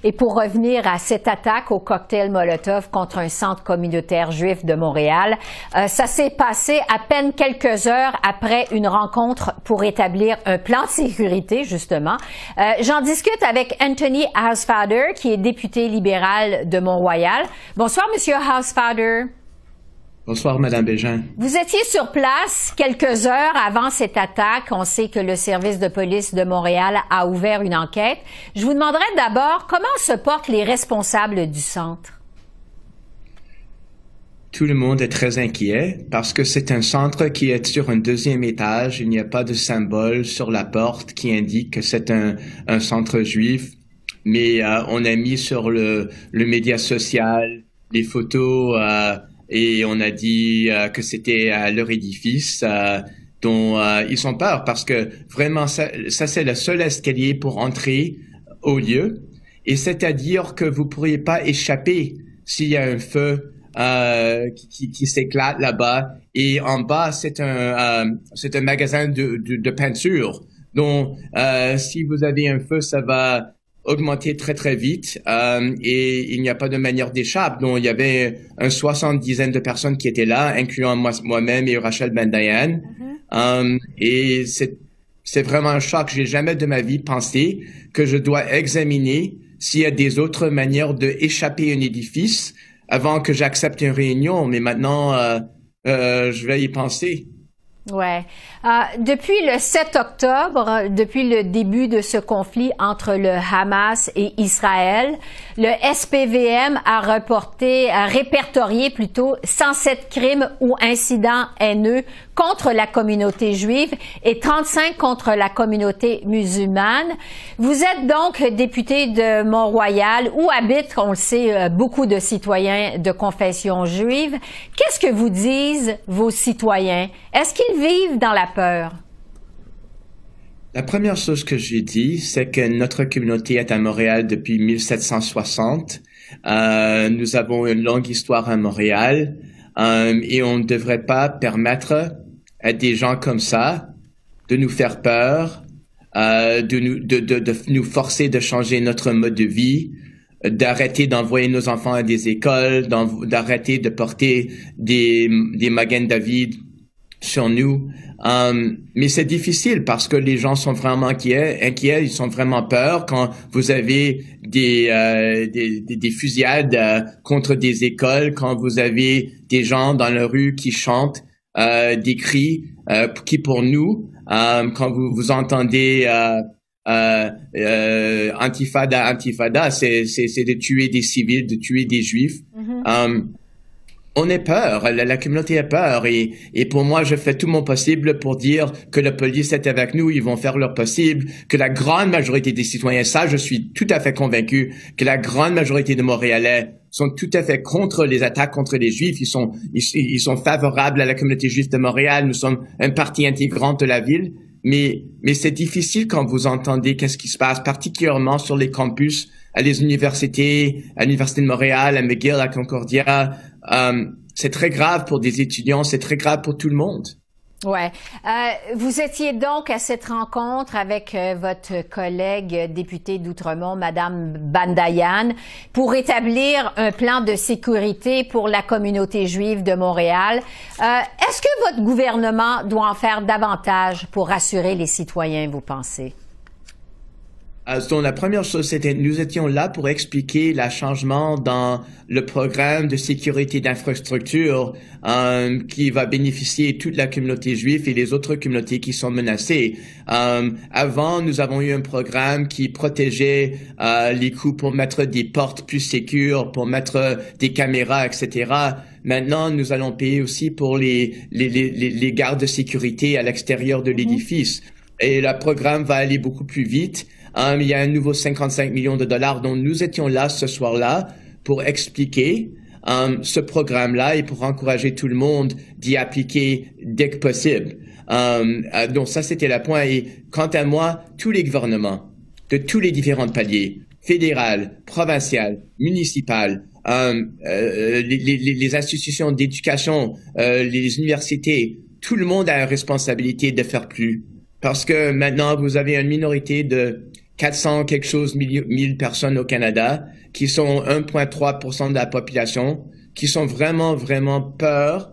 Et pour revenir à cette attaque au cocktail Molotov contre un centre communautaire juif de Montréal, ça s'est passé à peine quelques heures après une rencontre pour établir un plan de sécurité, justement. J'en discute avec Anthony Housefather, qui est député libéral de Mont-Royal. Bonsoir, Monsieur Housefather. Bonsoir, Madame Bégin. Vous étiez sur place quelques heures avant cette attaque. On sait que le service de police de Montréal a ouvert une enquête. Je vous demanderai d'abord comment se portent les responsables du centre. Tout le monde est très inquiet parce que c'est un centre qui est sur un deuxième étage. Il n'y a pas de symbole sur la porte qui indique que c'est un centre juif. Mais on a mis sur le média social les photos et on a dit que c'était leur édifice dont ils ont peur parce que vraiment ça c'est le seul escalier pour entrer au lieu. Et c'est-à-dire que vous pourriez pas échapper s'il y a un feu qui s'éclate là-bas. Et en bas, c'est un magasin de peinture. Donc, si vous avez un feu, ça va augmenter très, très vite. Et il n'y a pas de manière d'échappe. Donc, il y avait une 70aine de personnes qui étaient là, incluant moi-même et Rachel Ben-Dayan. Et c'est vraiment un choc. J'ai jamais de ma vie pensé que je dois examiner s'il y a des autres manières d'échapper à un édifice avant que j'accepte une réunion, mais maintenant, je vais y penser. Ouais. Depuis le 7 octobre, depuis le début de ce conflit entre le Hamas et Israël, le SPVM a répertorié plutôt 107 crimes ou incidents haineux contre la communauté juive et 35 contre la communauté musulmane. Vous êtes donc député de Mont-Royal où habitent, on le sait, beaucoup de citoyens de confession juive. Qu'est-ce que vous disent vos citoyens? Est-ce qu'ils vivent dans la peur? La première chose que j'ai dit, c'est que notre communauté est à Montréal depuis 1760. Nous avons une longue histoire à Montréal et on ne devrait pas permettre à des gens comme ça de nous faire peur, de nous forcer de changer notre mode de vie, d'arrêter d'envoyer nos enfants à des écoles, d'arrêter de porter des Magen David sur nous. Mais c'est difficile parce que les gens sont vraiment inquiets, ils sont vraiment peur quand vous avez des fusillades contre des écoles, quand vous avez des gens dans la rue qui chantent des cris qui pour nous, quand vous entendez Antifada, c'est de tuer des civils, de tuer des juifs. On a peur, la communauté a peur et pour moi, je fais tout mon possible pour dire que la police est avec nous, ils vont faire leur possible, que la grande majorité des citoyens, ça je suis tout à fait convaincu, que la grande majorité de Montréalais sont tout à fait contre les attaques contre les Juifs, ils sont favorables à la communauté juive de Montréal, nous sommes un partie intégrante de la ville, mais c'est difficile quand vous entendez qu'est-ce qui se passe, particulièrement sur les campus, à les universités, à l'Université de Montréal, à McGill, à Concordia. C'est très grave pour des étudiants, c'est très grave pour tout le monde. Ouais. Vous étiez donc à cette rencontre avec votre collègue députée d'Outremont, Madame Ben-Dayan, pour établir un plan de sécurité pour la communauté juive de Montréal. Est-ce que votre gouvernement doit en faire davantage pour rassurer les citoyens, vous pensez? Donc, la première chose, c'était nous étions là pour expliquer le changement dans le programme de sécurité d'infrastructure qui va bénéficier toute la communauté juive et les autres communautés qui sont menacées. Avant, nous avons eu un programme qui protégeait les coûts pour mettre des portes plus sécures, pour mettre des caméras, etc. Maintenant, nous allons payer aussi pour les gardes de sécurité à l'extérieur de l'édifice. Et le programme va aller beaucoup plus vite. Il y a un nouveau 55 millions de dollars dont nous étions là ce soir-là pour expliquer ce programme-là et pour encourager tout le monde d'y appliquer dès que possible. Donc ça, c'était le point. Et quant à moi, tous les gouvernements de tous les différents paliers, fédéral, provincial, municipal, les institutions d'éducation, les universités, tout le monde a une responsabilité de faire plus. Parce que maintenant, vous avez une minorité de 400 quelque chose mille personnes au Canada, qui sont 1,3% de la population, qui sont vraiment, vraiment peur.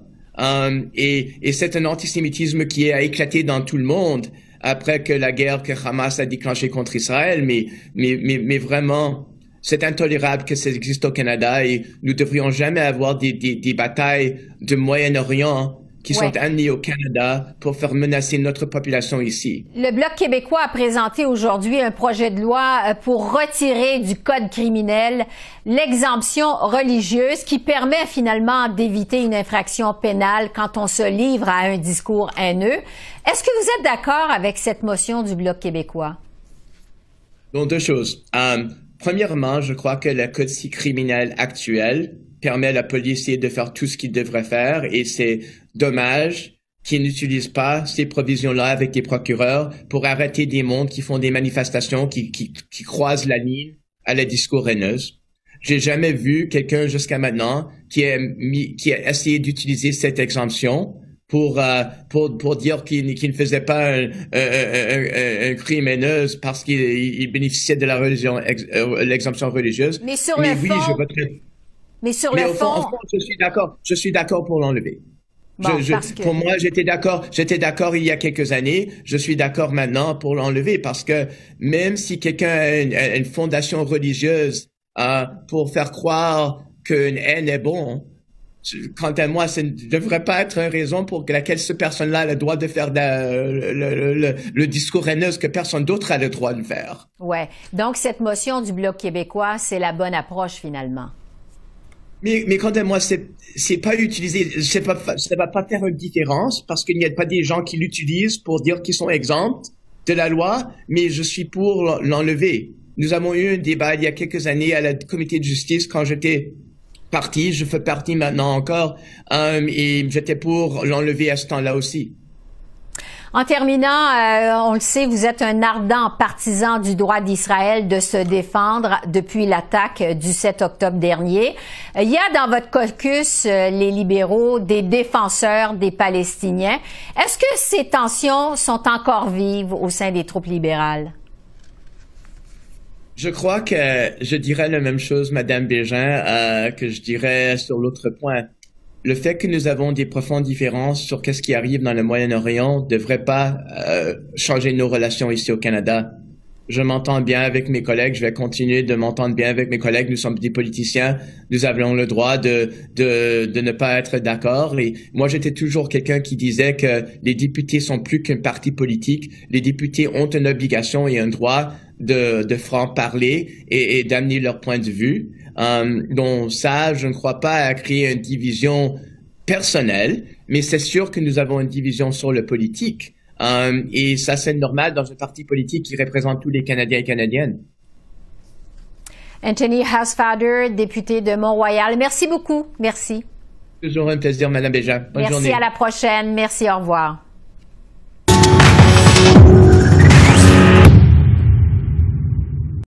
Et c'est un antisémitisme qui a éclaté dans tout le monde après que la guerre que Hamas a déclenchée contre Israël. Mais vraiment, c'est intolérable que ça existe au Canada et nous devrions jamais avoir des batailles de Moyen-Orient qui sont amenés au Canada pour faire menacer notre population ici. Le Bloc québécois a présenté aujourd'hui un projet de loi pour retirer du code criminel l'exemption religieuse qui permet finalement d'éviter une infraction pénale quand on se livre à un discours haineux. Est-ce que vous êtes d'accord avec cette motion du Bloc québécois? Donc, deux choses. Premièrement, je crois que le code criminel actuel permet à la police de faire tout ce qu'il devrait faire et c'est dommage qu'ils n'utilisent pas ces provisions-là avec des procureurs pour arrêter des mondes qui font des manifestations qui croisent la ligne à la discours haineuse. J'ai jamais vu quelqu'un jusqu'à maintenant qui a essayé d'utiliser cette exemption pour dire qu'il ne faisait pas un crime haineux parce qu'il bénéficiait de la religion, l'exemption religieuse. Mais sur le fond, je voterai. Mais sur le fond, je suis d'accord pour l'enlever. Bon, pour moi, j'étais d'accord il y a quelques années, je suis d'accord maintenant pour l'enlever parce que même si quelqu'un a une fondation religieuse pour faire croire qu'une haine est bon, quant à moi, ça ne devrait pas être une raison pour laquelle cette personne-là a le droit de faire le discours haineux que personne d'autre a le droit de faire. Ouais. Donc, cette motion du Bloc québécois, c'est la bonne approche finalement. Mais quant à moi, c'est pas utilisé, ça va pas faire une différence parce qu'il n'y a pas des gens qui l'utilisent pour dire qu'ils sont exempts de la loi, mais je suis pour l'enlever. Nous avons eu un débat il y a quelques années à la comité de justice quand j'étais parti, je fais partie maintenant encore, et j'étais pour l'enlever à ce temps-là aussi. En terminant, on le sait, vous êtes un ardent partisan du droit d'Israël de se défendre depuis l'attaque du 7 octobre dernier. Il y a dans votre caucus, les libéraux, des défenseurs des Palestiniens. Est-ce que ces tensions sont encore vives au sein des troupes libérales? Je crois que je dirais la même chose, Madame Bégin, que je dirais sur l'autre point. Le fait que nous avons des profondes différences sur qu'est-ce qui arrive dans le Moyen-Orient devrait pas changer nos relations ici au Canada. Je m'entends bien avec mes collègues, je vais continuer de m'entendre bien avec mes collègues. Nous sommes des politiciens, nous avons le droit de ne pas être d'accord. Et moi, j'étais toujours quelqu'un qui disait que les députés sont plus qu'un parti politique. Les députés ont une obligation et un droit de franc-parler et d'amener leur point de vue. Donc ça, je ne crois pas à créer une division personnelle, mais c'est sûr que nous avons une division sur le politique. Et ça, c'est normal dans un parti politique qui représente tous les Canadiens et Canadiennes. Anthony Housefather, député de Mont-Royal. Merci beaucoup. Merci. Toujours un plaisir, Madame Bégin. Bonne journée. Merci, à la prochaine. Merci, au revoir.